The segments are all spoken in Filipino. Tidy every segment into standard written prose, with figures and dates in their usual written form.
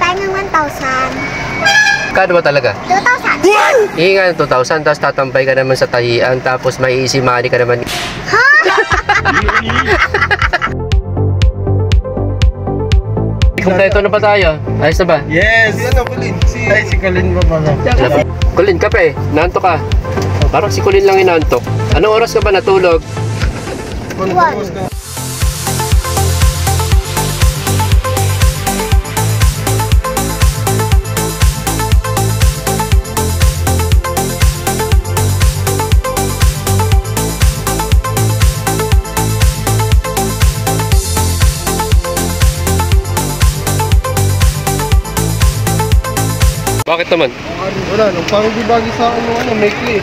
tayo ng 1,000. Kano ba talaga? 2,000. Hihingi nga ng 2,000, tapos tatampay ka naman sa tahian, tapos may easy money ka naman. Ha? Kompleto na ba tayo? Ayos na ba? Yes! Ano, Colin? Si Colin ba pala? Kulin, kape. Naantok ka. Parang si Kulin lang inaantok. Anong oras ka ba natulog? Bakit naman? Wala, nung parang di bagay sa akin yung maikli.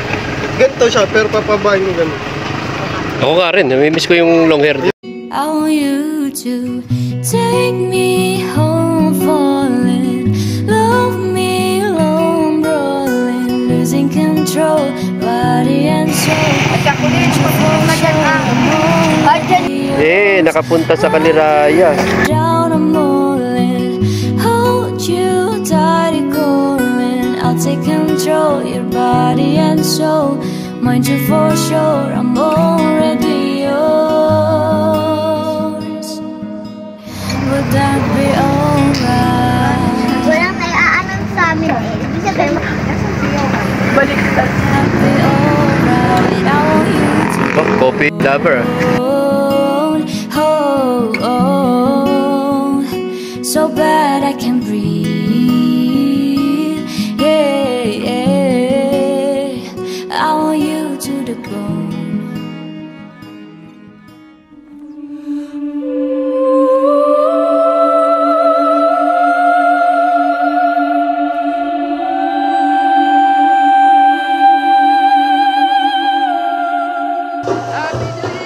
Ganito siya, pero papabahin mo ganun. Ako nga rin, namimiss ko yung long hair. I want you to take me home, falling, love me long, rolling, losing control, body and soul. Nakapunta sa Kaliraya. Down I'm rolling, hold you tight, going. I'll take control, your body and soul. Mind you for sure, I'm already yours. Would that be alright? Walang naiaalam sa amin eh. Ibig sabihin, baliktad. Would that be alright? I want you to Oh, coffee lover. hold, hold, hold. So bad I can breathe. Yeah, yeah. I want you to the bone. Happy New Year!